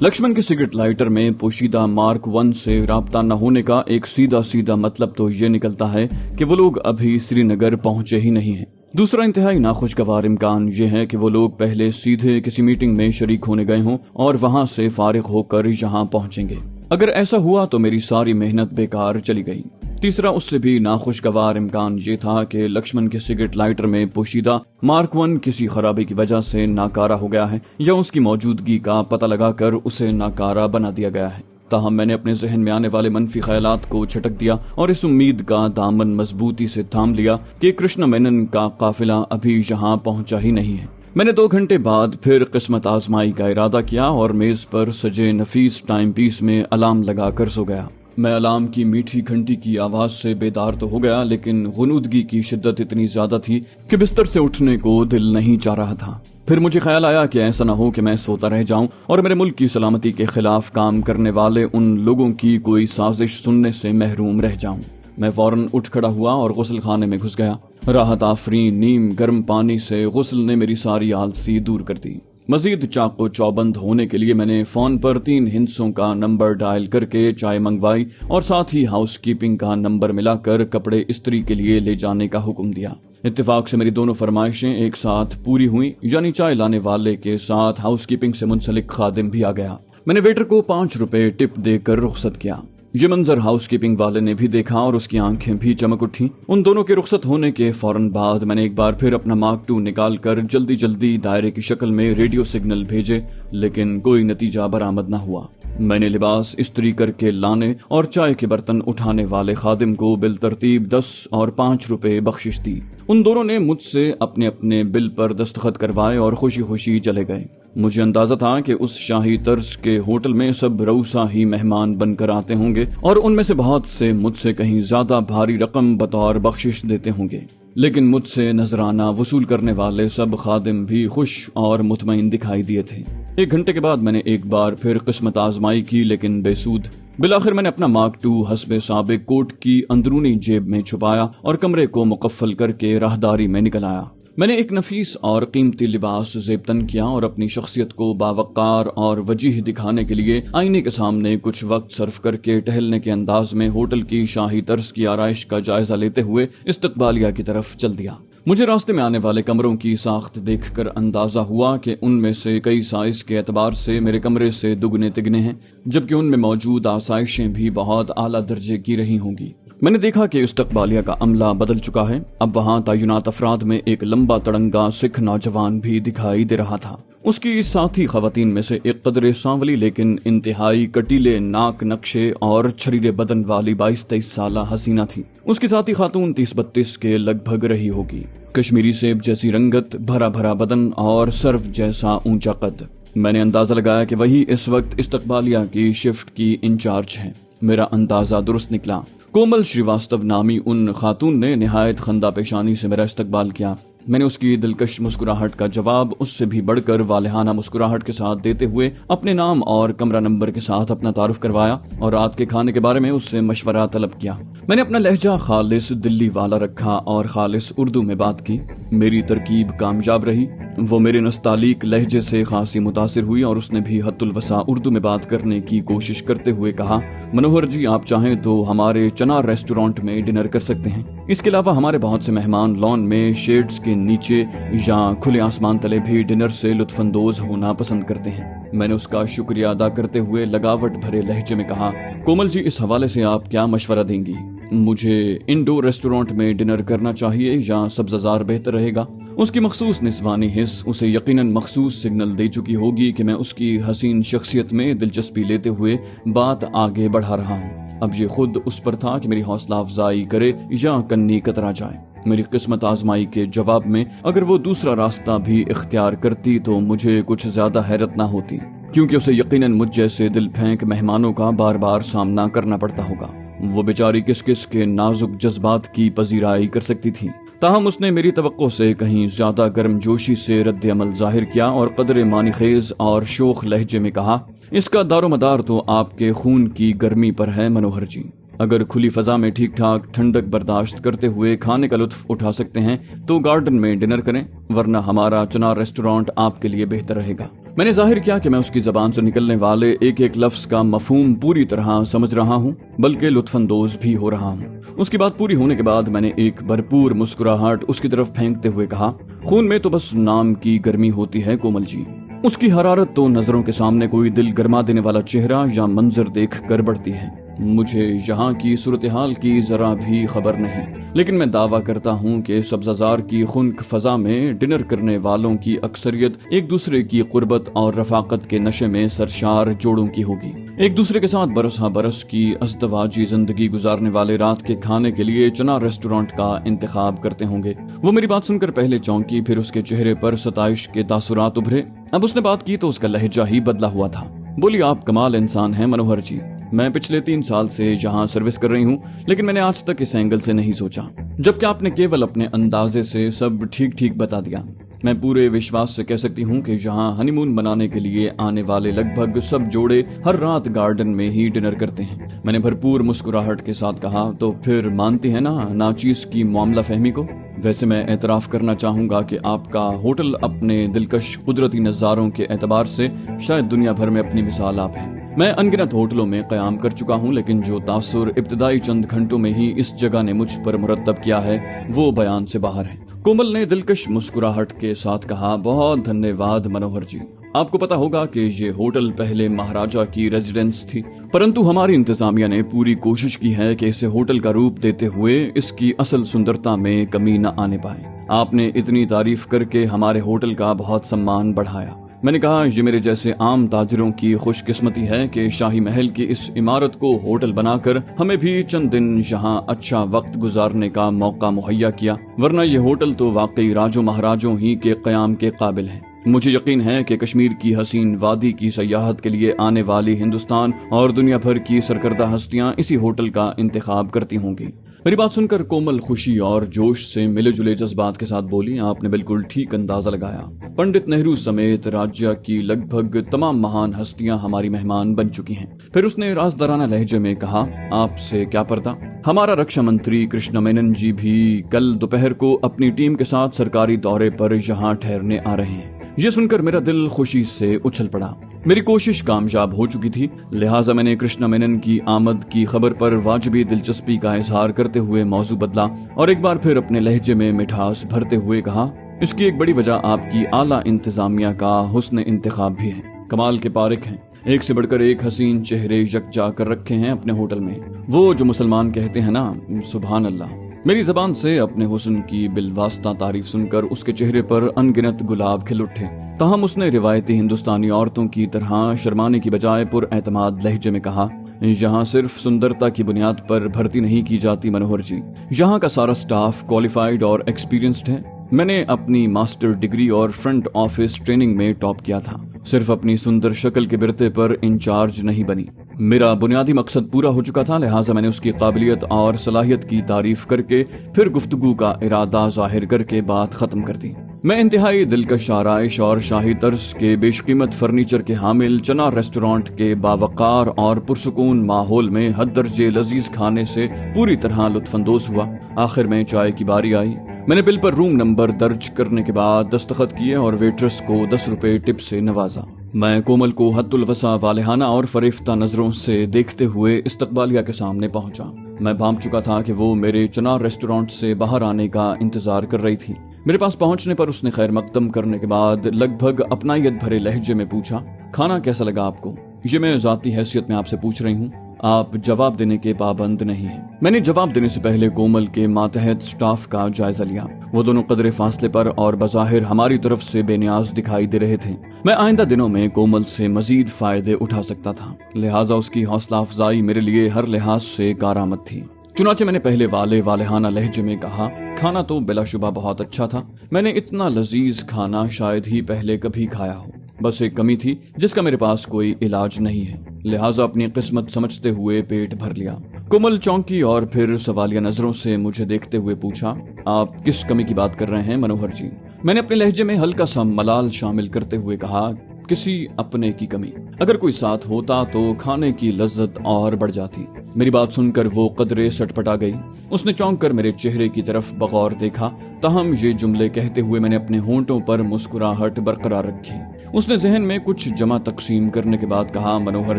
लक्ष्मण के cigarette lighter में पोशीदा mark 1 से राब्ता न होने का एक सीधा सीधा मतलब तो ये निकलता है कि वो लोग अभी श्रीनगर पहुंचे ही नहीं हैं। दूसरा इंतहाई नाखुशगवार इम्कान ये है कि वो लोग पहले सीधे किसी मीटिंग में शरीक होने गए हों और वहां से फारिग होकर यहाँ पहुंचेंगे। अगर ऐसा हुआ तो मेरी सारी मेहनत बेकार चली गई। तीसरा उससे भी नाखुशगवार इम्कान ये था कि लक्ष्मण के सिगरेट लाइटर में पोशीदा मार्क 1 किसी खराबी की वजह से नाकारा हो गया है या उसकी मौजूदगी का पता लगाकर उसे नाकारा बना दिया गया है। ताहम मैंने अपने जहन में आने वाले मनफी ख्यालात को झटक दिया और इस उम्मीद का दामन मजबूती से थाम लिया कि कृष्ण मेनन का काफिला अभी यहाँ पहुंचा ही नहीं है। मैंने 2 घंटे बाद फिर किस्मत आजमाई का इरादा किया और मेज पर सजे नफीस टाइम पीस में अलार्म लगाकर सो गया। मैं अलार्म की मीठी घंटी की आवाज से बेदार तो हो गया, लेकिन गुनूदगी की शिद्दत इतनी ज्यादा थी कि बिस्तर से उठने को दिल नहीं चाह रहा था। फिर मुझे ख्याल आया कि ऐसा न हो कि मैं सोता रह जाऊं और मेरे मुल्क की सलामती के खिलाफ काम करने वाले उन लोगों की कोई साजिश सुनने से महरूम रह जाऊं। मैं फौरन उठ खड़ा हुआ और गुस्ल खाने में घुस गया। राहत आफरीन नीम गर्म पानी से गुस्ल ने मेरी सारी आलसी दूर कर दी। मजीद चाको चौबंद होने के लिए मैंने फोन पर 3 हिंसों का नंबर डायल करके चाय मंगवाई और साथ ही हाउसकीपिंग का नंबर मिलाकर कपड़े इस्त्री के लिए ले जाने का हुक्म दिया। इत्तेफाक से मेरी दोनों फरमाइशें एक साथ पूरी हुई, यानी चाय लाने वाले के साथ हाउसकीपिंग से मुंसलिक खादिम भी आ गया। मैंने वेटर को 5 रुपए टिप देकर रुखसत किया। ये मंजर हाउसकीपिंग वाले ने भी देखा और उसकी आंखें भी चमक उठी। उन दोनों के रुखसत होने के फौरन बाद मैंने एक बार फिर अपना मार्क 2 निकाल कर जल्दी जल्दी दायरे की शक्ल में रेडियो सिग्नल भेजे, लेकिन कोई नतीजा बरामद न हुआ। मैंने लिबास इस्त्री करके लाने और चाय के बर्तन उठाने वाले खादिम को बिलतरतीब 10 और 5 रुपए बख्शिश दी। उन दोनों ने मुझसे अपने अपने बिल पर दस्तखत करवाए और खुशी खुशी चले गए। मुझे अंदाजा था कि उस शाही तर्ज के होटल में सब रऊसा ही मेहमान बनकर आते होंगे और उनमें से बहुत से मुझसे कहीं ज्यादा भारी रकम बतौर बख्शिश देते होंगे, लेकिन मुझसे नजराना वसूल करने वाले सब खादिम भी खुश और मुतमईन दिखाई दिए थे। 1 घंटे के बाद मैंने एक बार फिर किस्मत आजमाई की, लेकिन बेसूद। बिलाखिर मैंने अपना मार्क 2 हस्बे साबिक कोट की अंदरूनी जेब में छुपाया और कमरे को मुकफ्फल करके राहदारी में निकल आया। मैंने एक नफीस और कीमती लिबास जेबतन किया और अपनी शख्सियत को बावकार और वजीह दिखाने के लिए आईने के सामने कुछ वक्त सर्फ करके टहलने के अंदाज में होटल की शाही तर्ज की आराइश का जायजा लेते हुए इस्तकबालिया की तरफ चल दिया। मुझे रास्ते में आने वाले कमरों की साख्त देखकर अंदाजा हुआ कि उनमें से कई साइज के एतबार से मेरे कमरे से दुगने तिगने हैं, जबकि उनमें मौजूद आसाइशें भी बहुत आला दर्जे की रही होंगी। मैंने देखा कि इस्तकबालिया का अमला बदल चुका है। अब वहाँ तैनात अफराद में एक लंबा तड़ंगा सिख नौजवान भी दिखाई दे रहा था। उसकी साथी खवातीन में से एक कदरे सांवली लेकिन इंतहाई कटीले नाक नक्शे और छरीरे बदन वाली 22-23 साला हसीना थी। उसकी साथी खातून 30-32 के लगभग रही होगी। कश्मीरी सेब जैसी रंगत, भरा भरा बदन और सर्फ जैसा ऊंचा कद। मैंने अंदाजा लगाया कि वही इस वक्त इस्तकबालिया की शिफ्ट की इंचार्ज है। मेरा अंदाजा दुरुस्त निकला। कोमल श्रीवास्तव नामी उन खातून ने निहायत खंदा पेशानी से मेरा इस्तकबाल किया। मैंने उसकी दिलकश मुस्कुराहट का जवाब उससे भी बढ़कर वालेहाना मुस्कुराहट के साथ देते हुए अपने नाम और कमरा नंबर के साथ अपना तारुफ करवाया और रात के खाने के बारे में उससे मशवरा तलब किया। मैंने अपना लहजा खालिस दिल्ली वाला रखा और खालिस उर्दू में बात की। मेरी तरकीब कामयाब रही। वो मेरे नस्तालीक लहजे से खासी मुतासिर हुई और उसने भी हद्दुल वसा उर्दू में बात करने की कोशिश करते हुए कहा, मनोहर जी, आप चाहें तो हमारे चनार रेस्टोरेंट में डिनर कर सकते हैं। इसके अलावा हमारे बहुत से मेहमान लॉन में शेड्स के नीचे या खुले आसमान तले भी डिनर से लुत्फानंदोज होना पसंद करते हैं। मैंने उसका शुक्रिया अदा करते हुए लगावट भरे लहजे में कहा, कोमल जी, इस हवाले से आप क्या मशवरा देंगी? मुझे इंडोर रेस्टोरेंट में डिनर करना चाहिए या सब्ज़ार बेहतर रहेगा? उसकी मखसूस निस्वानी हिस्स उसे यकीनन मखसूस सिग्नल दे चुकी होगी कि मैं उसकी हसीन शख्सियत में दिलचस्पी लेते हुए बात आगे बढ़ा रहा हूँ। अब ये खुद उस पर था कि मेरी हौसला अफजाई करे या कन्नी कतरा जाए। मेरी किस्मत आजमाई के जवाब में अगर वो दूसरा रास्ता भी इख्तियार करती तो मुझे कुछ ज्यादा हैरत ना होती, क्योंकि उसे यकीनन मुझ जैसे दिल फेंक मेहमानों का बार बार सामना करना पड़ता होगा। वो बेचारी किस किस के नाजुक जज्बात की पजीराई कर सकती थी। ताहम उसने मेरी तवक्को से कहीं ज्यादा गर्मजोशी से रद्द अमल जाहिर किया और कदरे मानीखेज और शोख लहजे में कहा, इसका दारोमदार तो आपके खून की गर्मी पर है मनोहर जी। अगर खुली फजा में ठीक ठाक ठंडक बर्दाश्त करते हुए खाने का लुत्फ उठा सकते हैं तो गार्डन में डिनर करें, वरना हमारा चिनार रेस्टोरेंट आपके लिए बेहतर रहेगा। मैंने जाहिर किया कि मैं उसकी जबान से निकलने वाले एक एक लफ्ज का मफहूम पूरी तरह समझ रहा हूँ, बल्कि लुत्फानंदोज भी हो रहा हूँ। उसकी बात पूरी होने के बाद मैंने एक भरपूर मुस्कुराहट उसकी तरफ फेंकते हुए कहा, खून में तो बस नाम की गर्मी होती है कोमल जी। उसकी हरारत तो नजरों के सामने कोई दिल गरमा देने वाला चेहरा या मंजर देख कर बढ़ती है। मुझे यहाँ की सूरत हाल की जरा भी खबर नहीं, लेकिन मैं दावा करता हूँ कि सब्जाजार की खुनक फजा में डिनर करने वालों की अक्सरियत एक दूसरे की कुर्बत और रफाकत के नशे में सरशार जोड़ों की होगी। एक दूसरे के साथ बरस हा बरस की अज़दवाजी जिंदगी गुजारने वाले रात के खाने के लिए चिनार रेस्टोरेंट का इंतखाब करते होंगे। वो मेरी बात सुनकर पहले चौंकी, फिर उसके चेहरे पर सताइश के तासुरात उभरे। अब उसने बात की तो उसका लहजा ही बदला हुआ था। बोली, आप कमाल इंसान हैं मनोहर जी। मैं पिछले 3 साल से यहाँ सर्विस कर रही हूँ, लेकिन मैंने आज तक इस एंगल से नहीं सोचा, जबकि आपने केवल अपने अंदाजे से सब ठीक ठीक बता दिया। मैं पूरे विश्वास से कह सकती हूँ कि यहाँ हनीमून मनाने के लिए आने वाले लगभग सब जोड़े हर रात गार्डन में ही डिनर करते हैं। मैंने भरपूर मुस्कुराहट के साथ कहा, तो फिर मानती है ना नाचीज की मामला फहमी को? वैसे मैं एतराफ करना चाहूंगा कि आपका होटल अपने दिलकश कुदरती नज़ारों के एतबार से शायद दुनिया भर में अपनी मिसाल आप हैं। मैं अनगिनत होटलों में कयाम कर चुका हूँ, लेकिन जो तासुर इब्तदाई चंद घंटों में ही इस जगह ने मुझ पर मुरतब किया है वो बयान से बाहर है। कोमल ने दिलकश मुस्कुराहट के साथ कहा, बहुत धन्यवाद मनोहर जी। आपको पता होगा कि ये होटल पहले महाराजा की रेजिडेंस थी, परंतु हमारी इंतजामिया ने पूरी कोशिश की है कि इसे होटल का रूप देते हुए इसकी असल सुंदरता में कमी न आने पाए। आपने इतनी तारीफ करके हमारे होटल का बहुत सम्मान बढ़ाया। मैंने कहा, ये मेरे जैसे आम ताजिरों की खुशकिस्मती है कि शाही महल की इस इमारत को होटल बनाकर हमें भी चंद दिन यहाँ अच्छा वक्त गुजारने का मौका मुहैया किया, वरना ये होटल तो वाकई राजों महाराजों ही के कयाम के काबिल है। मुझे यकीन है कि कश्मीर की हसीन वादी की सयाहत के लिए आने वाली हिंदुस्तान और दुनिया भर की सरकर्दा हस्तियां इसी होटल का इंतखाब करती होंगी। मेरी बात सुनकर कोमल खुशी और जोश से मिले जुले जज्बात के साथ बोली, आपने बिल्कुल ठीक अंदाजा लगाया। पंडित नेहरू समेत राज्य की लगभग तमाम महान हस्तियां हमारी मेहमान बन चुकी हैं। फिर उसने राजदाराना लहजे में कहा, आपसे क्या पर्दा, हमारा रक्षा मंत्री कृष्ण मेनन जी भी कल दोपहर को अपनी टीम के साथ सरकारी दौरे पर यहाँ ठहरने आ रहे हैं। ये सुनकर मेरा दिल खुशी से उछल पड़ा। मेरी कोशिश कामयाब हो चुकी थी, लिहाजा मैंने कृष्ण मेनन की आमद की खबर पर वाजिबी दिलचस्पी का इजहार करते हुए मौजू बदला और एक बार फिर अपने लहजे में मिठास भरते हुए कहा, इसकी एक बड़ी वजह आपकी आला इंतजामिया का हुस्न इंतखाब भी है। कमाल के पारिक हैं, एक से बढ़कर एक हसीन चेहरे यकजा कर रखे हैं अपने होटल में। वो जो मुसलमान कहते हैं ना, सुभान अल्लाह। मेरी जबान से अपने हुस्न की बिलवास्ता तारीफ सुनकर उसके चेहरे पर अनगिनत गुलाब खिल उठे। ताहम उसने रिवायती हिंदुस्तानी औरतों की तरह शर्माने की बजाय पुरएतमाद लहजे में कहा, यहाँ सिर्फ सुंदरता की बुनियाद पर भर्ती नहीं की जाती मनोहर जी, यहाँ का सारा स्टाफ क्वालिफाइड और एक्सपीरियंस्ड है। मैंने अपनी मास्टर डिग्री और फ्रंट ऑफिस ट्रेनिंग में टॉप किया था, सिर्फ अपनी सुंदर शक्ल के बिरते पर इंचार्ज नहीं बनी। मेरा बुनियादी मकसद पूरा हो चुका था, लिहाजा मैंने उसकी काबिलियत और सलाहियत की तारीफ करके फिर गुफ्तगू का इरादा जाहिर करके बात खत्म कर दी। मैं इंतहाई दिलकश आराइश और शाही तर्ज के बेशकीमत फर्नीचर के हामिल चिनार रेस्टोरेंट के बावकार और पुरसुकून माहौल में हद दर्जे लजीज खाने से पूरी तरह लुत्फानंदोज हुआ। आखिर में चाय की बारी आई। मैंने बिल पर रूम नंबर दर्ज करने के बाद दस्तखत किए और वेट्रेस को 10 रुपए टिप से नवाजा। मैं कोमल को हद्दुल वसा वालेहाना और फरेफ्ता नजरों से देखते हुए इस्तकबालिया के सामने पहुंचा। मैं भांप चुका था कि वो मेरे चिनार रेस्टोरेंट से बाहर आने का इंतजार कर रही थी। मेरे पास पहुंचने पर उसने खैर मकदम करने के बाद लगभग अपनायत भरे लहजे में पूछा, खाना कैसा लगा आपको? ये मैं जाती हैसियत में आपसे पूछ रही हूँ, आप जवाब देने के पाबंद नहीं हैं। मैंने जवाब देने से पहले कोमल के मातहत स्टाफ का जायजा लिया। वो दोनों कदरे फासले पर और बज़ाहिर हमारी तरफ से बेनियाज दिखाई दे रहे थे। मैं आइंदा दिनों में कोमल से मजीद फायदे उठा सकता था, लिहाजा उसकी हौसला अफजाई मेरे लिए हर लिहाज से कारामद थी। चुनाचे मैंने पहले वालेहाना लहजे में कहा, खाना तो बिलाशुबा बहुत अच्छा था। मैंने इतना लजीज खाना शायद ही पहले कभी खाया हो। बस एक कमी थी जिसका मेरे पास कोई इलाज नहीं है, लिहाजा अपनी किस्मत समझते हुए पेट भर लिया। कोमल चौंकी और फिर सवालिया नजरों से मुझे देखते हुए पूछा, आप किस कमी की बात कर रहे हैं मनोहर जी? मैंने अपने लहजे में हल्का सा मलाल शामिल करते हुए कहा, किसी अपने की कमी। अगर कोई साथ होता तो खाने की लज्जत और बढ़ जाती। मेरी बात सुनकर वो कदरे सटपटा गई। उसने चौंक कर मेरे चेहरे की तरफ बगौर देखा। ताहम ये जुमले कहते हुए मैंने अपने होंठों पर मुस्कुराहट बरकरार रखी। उसने जहन में कुछ जमा तकसीम करने के बाद कहा, मनोहर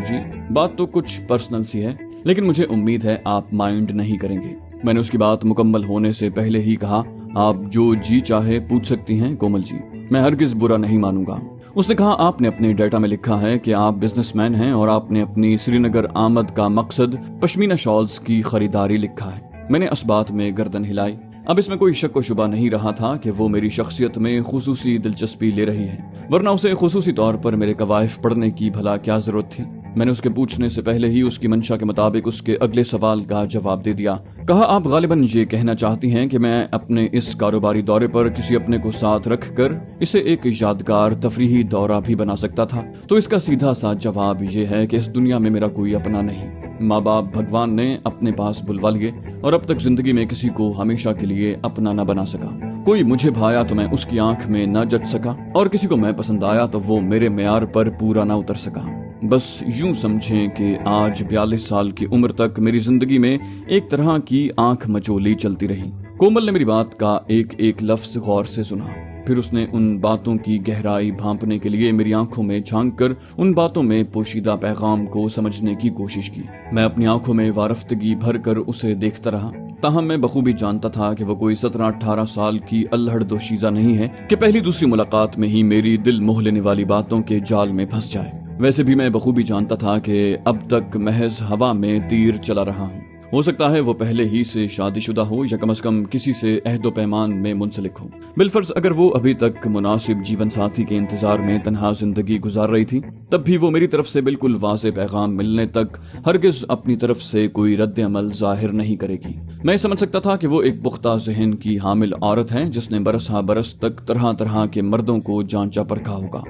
जी, बात तो कुछ पर्सनल सी है, लेकिन मुझे उम्मीद है आप माइंड नहीं करेंगे। मैंने उसकी बात मुकम्मल होने से पहले ही कहा, आप जो जी चाहे पूछ सकती हैं कोमल जी, मैं हरगिज बुरा नहीं मानूंगा। उसने कहा, आपने अपने डाटा में लिखा है कि आप बिजनेसमैन हैं और आपने अपनी श्रीनगर आमद का मकसद पश्मीना शॉल्स की खरीदारी लिखा है। मैंने इस बात में गर्दन हिलाई। अब इसमें कोई शक व शुबा नहीं रहा था कि वो मेरी शख्सियत में खुसूसी दिलचस्पी ले रही है, वरना उसे खुसूसी तौर पर मेरे कवायफ पढ़ने की भला क्या जरूरत थी। मैंने उसके पूछने से पहले ही उसकी मंशा के मुताबिक उसके अगले सवाल का जवाब दे दिया। कहा, आप गालिबन ये कहना चाहती हैं कि मैं अपने इस कारोबारी दौरे पर किसी अपने को साथ रखकर इसे एक यादगार तफरीही दौरा भी बना सकता था। तो इसका सीधा सा जवाब ये है कि इस दुनिया में मेरा कोई अपना नहीं। माँ बाप भगवान ने अपने पास बुलवा लिए और अब तक जिंदगी में किसी को हमेशा के लिए अपना न बना सका। कोई मुझे भाया तो मैं उसकी आंख में न जच सका और किसी को मैं पसंद आया तो वो मेरे मेयार पर पूरा न उतर सका। बस यूं समझें कि आज 42 साल की उम्र तक मेरी जिंदगी में एक तरह की आंख मचोली चलती रही। कोमल ने मेरी बात का एक एक लफ्ज गौर से सुना। फिर उसने उन बातों की गहराई भांपने के लिए मेरी आंखों में झांक कर उन बातों में पोशीदा पैगाम को समझने की कोशिश की। मैं अपनी आंखों में वारफ्तगी भर कर उसे देखता रहा। ताहम मैं बखूबी जानता था कि वो कोई 17-18 साल की अल्हड़ दोशीजा नहीं है कि पहली दूसरी मुलाकात में ही मेरी दिल मोह लेने वाली बातों के जाल में फंस जाए। वैसे भी मैं बखूबी जानता था कि अब तक महज हवा में तीर चला रहा हूँ। हो सकता है वो पहले ही से शादीशुदा हो या कम से कम किसी से अहदो पैमान में मुंसलिक हो। बिलफर्ज अगर वो अभी तक मुनासिब जीवन साथी के इंतजार में तन्हा जिंदगी गुजार रही थी, तब भी वो मेरी तरफ से बिल्कुल वाज़ेह पैगाम मिलने तक हरगिज अपनी तरफ से कोई रद्द अमल जाहिर नहीं करेगी। मैं समझ सकता था कि वो एक पुख्ता जहन की हामिल औरत है जिसने बरस हा बरस तक तरह तरह के मर्दों को जांचा परखा होगा।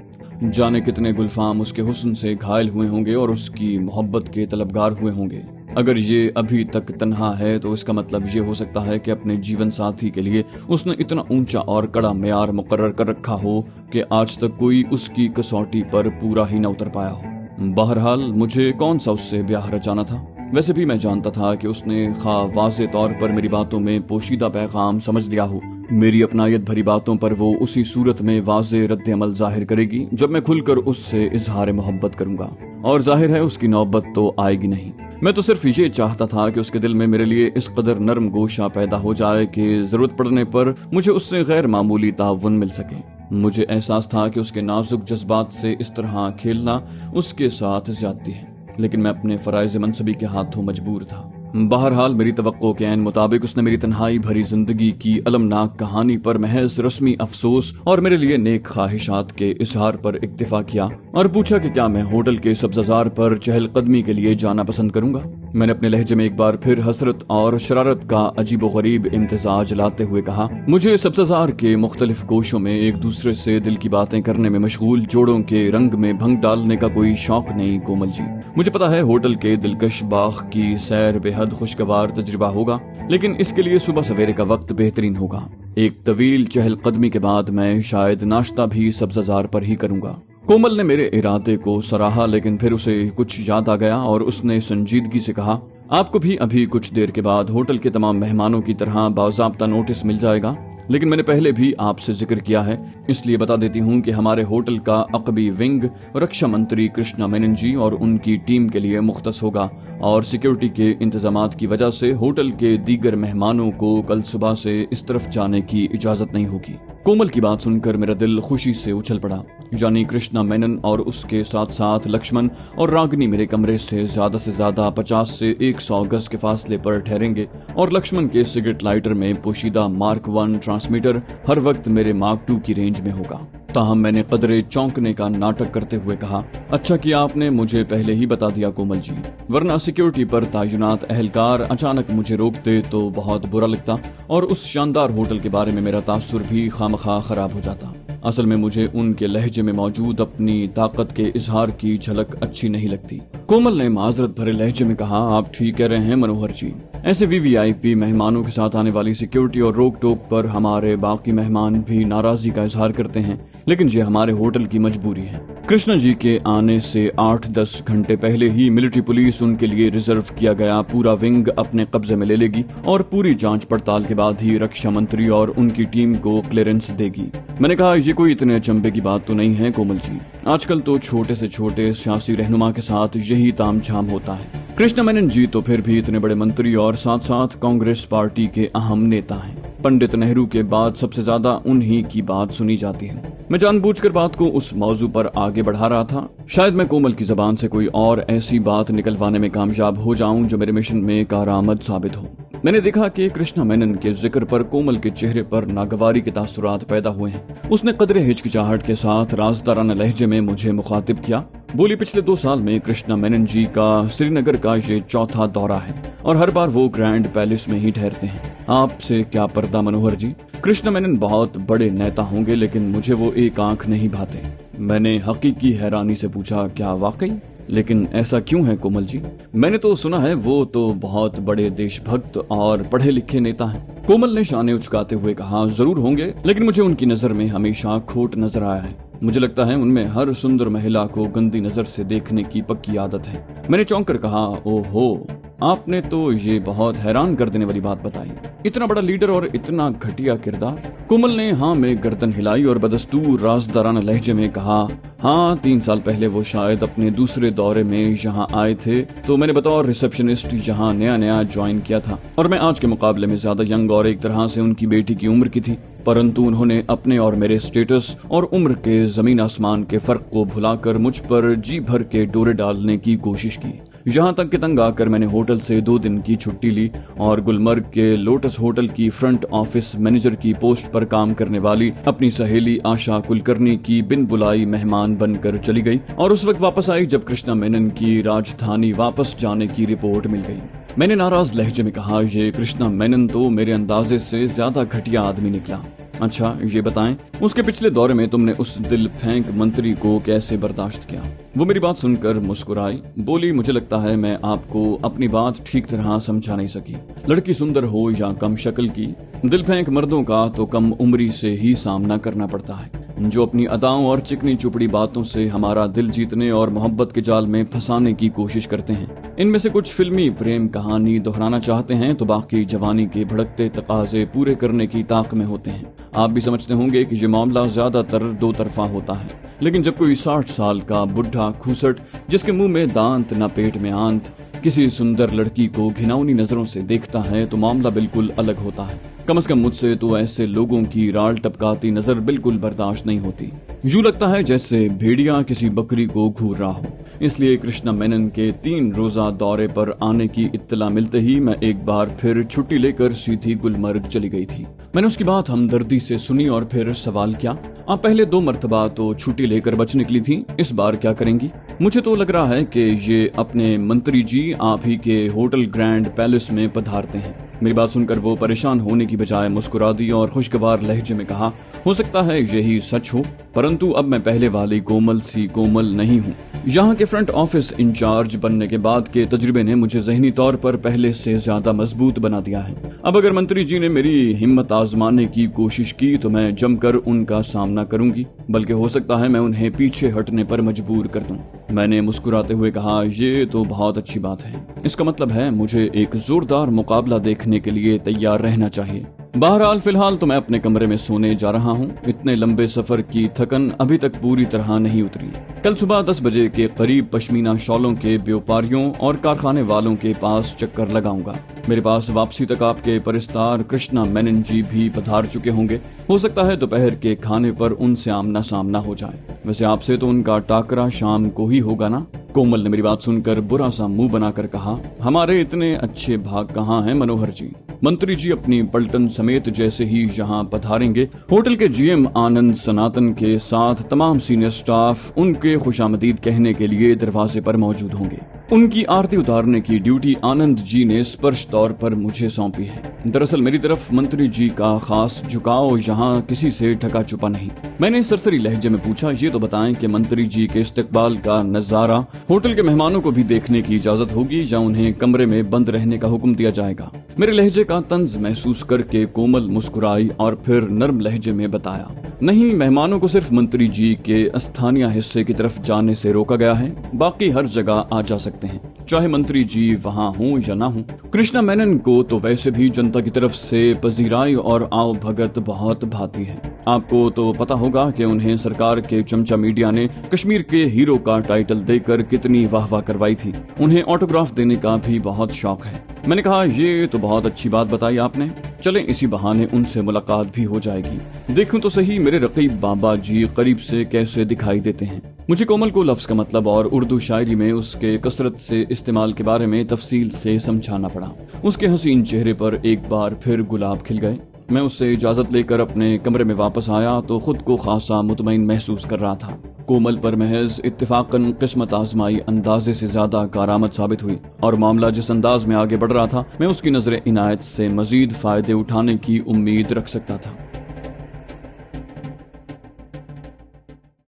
जाने कितने गुलफाम उसके हुस्न से घायल हुए होंगे और उसकी मोहब्बत के तलबगार हुए होंगे। अगर ये अभी तक तन्हा है तो इसका मतलब ये हो सकता है कि अपने जीवन साथी के लिए उसने इतना ऊंचा और कड़ा मेयार मुकर्रर कर रखा हो कि आज तक कोई उसकी कसौटी पर पूरा ही न उतर पाया हो। बहरहाल मुझे कौन सा उससे ब्याह रचाना था। वैसे भी मैं जानता था कि उसने खा वाज़े तौर पर मेरी बातों में पोशीदा पैगाम समझ लिया हो, मेरी अपनायत भरी बातों पर वो उसी सूरत में वाज़े रद्द अमल जाहिर करेगी जब मैं खुलकर उससे इजहार मोहब्बत करूंगा। और जाहिर है उसकी नौबत तो आएगी नहीं। मैं तो सिर्फ ये चाहता था कि उसके दिल में मेरे लिए इस कदर नरम गोशा पैदा हो जाए कि जरूरत पड़ने पर मुझे उससे गैर मामूली ताउन मिल सके। मुझे एहसास था कि उसके नाजुक जज्बात से इस तरह खेलना उसके साथ ज्यादती है, लेकिन मैं अपने फराइज मनसबी के हाथों मजबूर था। बहरहाल मेरी तवक्को के ऐन मुताबिक उसने मेरी तन्हाई भरी जिंदगी की अलमनाक कहानी पर महज रस्मी अफसोस और मेरे लिए नेक ख्वाहिशात के इजहार पर इक्तिफा किया और पूछा कि क्या मैं होटल के सब्ज़ाजार पर चहलकदमी के लिए जाना पसंद करूंगा। मैंने अपने लहजे में एक बार फिर हसरत और शरारत का अजीब गरीब इम्तिजाज लाते हुए कहा, मुझे सब्ज़ाजार के मुख्तलिफ गोशों में एक दूसरे से दिल की बातें करने में मशगूल जोड़ों के रंग में भंग डालने का कोई शौक नहीं कोमल जी। मुझे पता है होटल के दिलकश बाग की सैर बेहद खुशगवार तजुर्बा होगा, लेकिन इसके लिए सुबह सवेरे का वक्त बेहतरीन होगा। एक तवील चहलकदमी के बाद मैं शायद नाश्ता भी सब्ज़ाजार पर ही करूंगा। कोमल ने मेरे इरादे को सराहा, लेकिन फिर उसे कुछ याद आ गया और उसने संजीदगी से कहा, आपको भी अभी कुछ देर के बाद होटल के तमाम मेहमानों की तरह बाज़ाब्ता नोटिस मिल जाएगा, लेकिन मैंने पहले भी आपसे जिक्र किया है, इसलिए बता देती हूँ कि हमारे होटल का अकबी विंग रक्षा मंत्री कृष्णा मेनन जी और उनकी टीम के लिए मुख्तस होगा और सिक्योरिटी के इंतजामात की वजह से होटल के दीगर मेहमानों को कल सुबह से इस तरफ जाने की इजाजत नहीं होगी। कोमल की बात सुनकर मेरा दिल खुशी से उछल पड़ा। यानी कृष्णा मेनन और उसके साथ साथ लक्ष्मण और रागिनी मेरे कमरे से ज्यादा 50 से 100 गज के फासले पर ठहरेंगे और लक्ष्मण के सिगरेट लाइटर में पोशीदा मार्क 1 ट्रांसमीटर हर वक्त मेरे मार्क 2 की रेंज में होगा। ताहम मैंने कदरे चौंकने का नाटक करते हुए कहा, अच्छा किया आपने मुझे पहले ही बता दिया कोमल जी, वरना सिक्योरिटी पर तैनात अहलकार अचानक मुझे रोकते तो बहुत बुरा लगता और उस शानदार होटल के बारे में मेरा तासुर भी खामखा खराब हो जाता। असल में मुझे उनके लहजे में मौजूद अपनी ताकत के इजहार की झलक अच्छी नहीं लगती। कोमल ने माजरत भरे लहजे में कहा, आप ठीक कह रहे हैं मनोहर जी, ऐसे वीवीआईपी मेहमानों के साथ आने वाली सिक्योरिटी और रोक टोक पर हमारे बाकी मेहमान भी नाराजगी का इजहार करते हैं। लेकिन ये हमारे होटल की मजबूरी है। कृष्णा जी के आने से 8-10 घंटे पहले ही मिलिट्री पुलिस उनके लिए रिजर्व किया गया पूरा विंग अपने कब्जे में ले लेगी और पूरी जांच पड़ताल के बाद ही रक्षा मंत्री और उनकी टीम को क्लियरेंस देगी। मैंने कहा, ये कोई इतने अचंभे की बात तो नहीं है कोमल जी, आजकल तो छोटे से छोटे सियासी रहनुमा के साथ यही तामझाम होता है। कृष्णा मेनन जी तो फिर भी इतने बड़े मंत्री और साथ साथ कांग्रेस पार्टी के अहम नेता हैं। पंडित नेहरू के बाद सबसे ज्यादा उन्हीं की बात सुनी जाती है। मैं जानबूझकर बात को उस मौजू पर आगे बढ़ा रहा था। शायद मैं कोमल की जबान से कोई और ऐसी बात निकलवाने में कामयाब हो जाऊं जो मेरे मिशन में कारआमद साबित हो। मैंने देखा कि कृष्णा मेनन के जिक्र पर कोमल के चेहरे पर नागवारी के तासुरात पैदा हुए हैं। उसने कदरे हिचकिचाहट के साथ राजदाराना लहजे में मुझे मुखातिब किया। बोली, पिछले 2 साल में कृष्णा मेनन जी का श्रीनगर का ये चौथा दौरा है और हर बार वो ग्रैंड पैलेस में ही ठहरते हैं। आपसे क्या पर्दा मनोहर जी, कृष्णा मेनन बहुत बड़े नेता होंगे लेकिन मुझे वो एक आंख नहीं भाते। मैंने हकीकी हैरानी से पूछा, क्या वाकई? लेकिन ऐसा क्यों है कोमल जी? मैंने तो सुना है वो तो बहुत बड़े देशभक्त और पढ़े लिखे नेता हैं। कोमल ने शाने उचकाते हुए कहा, जरूर होंगे, लेकिन मुझे उनकी नजर में हमेशा खोट नजर आया है। मुझे लगता है उनमें हर सुंदर महिला को गंदी नजर से देखने की पक्की आदत है। मैंने चौंक कर कहा, ओहो, आपने तो ये बहुत हैरान कर देने वाली बात बताई। इतना बड़ा लीडर और इतना घटिया किरदार। कोमल ने हाँ में गर्दन हिलाई और बदस्तूर राजदाराना लहजे में कहा, हाँ 3 साल पहले वो शायद अपने दूसरे दौरे में यहाँ आए थे, तो मैंने बतौर रिसेप्शनिस्ट यहाँ नया ज्वाइन किया था और मैं आज के मुकाबले में ज्यादा यंग और एक तरह से उनकी बेटी की उम्र की थी। परंतु उन्होंने अपने और मेरे स्टेटस और उम्र के जमीन आसमान के फर्क को भुलाकर मुझ पर जी भर के डोरे डालने की कोशिश की। यहाँ तक कि तंग आकर मैंने होटल से 2 दिन की छुट्टी ली और गुलमर्ग के लोटस होटल की फ्रंट ऑफिस मैनेजर की पोस्ट पर काम करने वाली अपनी सहेली आशा कुलकर्णी की बिन बुलाई मेहमान बनकर चली गई और उस वक्त वापस आई जब कृष्णा मेनन की राजधानी वापस जाने की रिपोर्ट मिल गई। मैंने नाराज लहजे में कहा, ये कृष्णा मेनन तो मेरे अंदाजे से ज्यादा घटिया आदमी निकला। अच्छा ये बताएं, उसके पिछले दौरे में तुमने उस दिल फेंक मंत्री को कैसे बर्दाश्त किया? वो मेरी बात सुनकर मुस्कुराई। बोली, मुझे लगता है मैं आपको अपनी बात ठीक तरह समझा नहीं सकी। लड़की सुंदर हो या कम शक्ल की, दिल फेंक मर्दों का तो कम उम्री से ही सामना करना पड़ता है, जो अपनी अदाओं और चिकनी चुपड़ी बातों से हमारा दिल जीतने और मोहब्बत के जाल में फंसाने की कोशिश करते हैं। इनमें से कुछ फिल्मी प्रेम कहानी दोहराना चाहते हैं तो बाकी जवानी के भड़कते तकाजे पूरे करने की ताक में होते हैं। आप भी समझते होंगे कि ये मामला ज्यादातर 2 तरफा होता है, लेकिन जब कोई 60 साल का बुढ़ा खूसट जिसके मुंह में दांत न पेट में आंत किसी सुंदर लड़की को घिनौनी नजरों से देखता है तो मामला बिल्कुल अलग होता है। कम से कम मुझसे तो ऐसे लोगों की राल टपकाती नजर बिल्कुल बर्दाश्त नहीं होती। यूं लगता है जैसे भेड़िया किसी बकरी को घूर रहा हो। इसलिए कृष्णा मेनन के 3 रोजा दौरे पर आने की इत्तला मिलते ही मैं एक बार फिर छुट्टी लेकर सीधी गुलमर्ग चली गई थी। मैंने उसकी बात हमदर्दी से सुनी और फिर सवाल किया, आप पहले 2 मर्तबा तो छुट्टी लेकर बच निकली थी, इस बार क्या करेंगी? मुझे तो लग रहा है कि ये अपने मंत्री जी आप ही के होटल ग्रैंड पैलेस में पधारते हैं। मेरी बात सुनकर वो परेशान होने की बजाय मुस्कुरा दी और खुशगवार लहजे में कहा, हो सकता है यही सच हो, परंतु अब मैं पहले वाली कोमल सी कोमल नहीं हूँ। यहाँ के फ्रंट ऑफिस इंचार्ज बनने के बाद के तजुर्बे ने मुझे ज़हनी तौर पर पहले से ज्यादा मजबूत बना दिया है। अब अगर मंत्री जी ने मेरी हिम्मत आजमाने की कोशिश की तो मैं जमकर उनका सामना करूंगी, बल्कि हो सकता है मैं उन्हें पीछे हटने पर मजबूर कर दूं। मैंने मुस्कुराते हुए कहा, ये तो बहुत अच्छी बात है। इसका मतलब है मुझे एक जोरदार मुकाबला देखने के लिए तैयार रहना चाहिए। बहरहाल फिलहाल तो मैं अपने कमरे में सोने जा रहा हूँ। इतने लंबे सफर की थकन अभी तक पूरी तरह नहीं उतरी। कल सुबह 10 बजे के करीब पश्मीना शॉलों के व्यापारियों और कारखाने वालों के पास चक्कर लगाऊंगा। मेरे पास वापसी तक आपके परिस्तार कृष्णा मेनन जी भी पधार चुके होंगे। हो सकता है दोपहर के खाने पर उनसे आमना सामना हो जाए। वैसे आपसे तो उनका टाकरा शाम को ही होगा ना? कोमल ने मेरी बात सुनकर बुरा सा मुंह बनाकर कहा, हमारे इतने अच्छे भाग कहाँ हैं मनोहर जी। मंत्री जी अपनी पलटन समेत जैसे ही यहाँ पधारेंगे, होटल के जीएम आनंद सनातन के साथ तमाम सीनियर स्टाफ उनके खुशामदीद कहने के लिए दरवाजे पर मौजूद होंगे। उनकी आरती उतारने की ड्यूटी आनंद जी ने स्पर्श तौर पर मुझे सौंपी है। दरअसल मेरी तरफ मंत्री जी का खास झुकाव यहाँ किसी से ढका छुपा नहीं। मैंने सरसरी लहजे में पूछा, ये तो बताएं कि मंत्री जी के इस्तकबाल का नजारा होटल के मेहमानों को भी देखने की इजाजत होगी या उन्हें कमरे में बंद रहने का हुक्म दिया जाएगा? मेरे लहजे का तंज महसूस करके कोमल मुस्कुराई और फिर नर्म लहजे में बताया, नहीं, मेहमानों को सिर्फ मंत्री जी के स्थानीय हिस्से की तरफ जाने से रोका गया है, बाकी हर जगह आ जा सकते हैं, चाहे मंत्री जी वहाँ हों या ना हों। कृष्णा मेनन को तो वैसे भी जनता की तरफ से पजीराई और आओ भगत बहुत भाती है। आपको तो पता होगा कि उन्हें सरकार के चमचा मीडिया ने कश्मीर के हीरो का टाइटल देकर कितनी वाहवाह करवाई थी। उन्हें ऑटोग्राफ देने का भी बहुत शौक है। मैंने कहा, ये तो बहुत अच्छी बात बताई आपने, चलें इसी बहाने उनसे मुलाकात भी हो जाएगी। देखूं तो सही मेरे रकीब बाबा जी करीब से कैसे दिखाई देते हैं। मुझे कोमल को लफ्ज का मतलब और उर्दू शायरी में उसके कसरत से इस्तेमाल के बारे में तफसील से समझाना पड़ा। उसके हसीन चेहरे पर एक बार फिर गुलाब खिल गए। मैं उससे इजाजत लेकर अपने कमरे में वापस आया तो खुद को खासा मुतमईन महसूस कर रहा था। कोमल पर महज इत्तेफाकन किस्मत आजमाई अंदाजे से ज्यादा कारामद साबित हुई और मामला जिस अंदाज में आगे बढ़ रहा था, मैं उसकी नजर इनायत से मजीद फायदे उठाने की उम्मीद रख सकता था।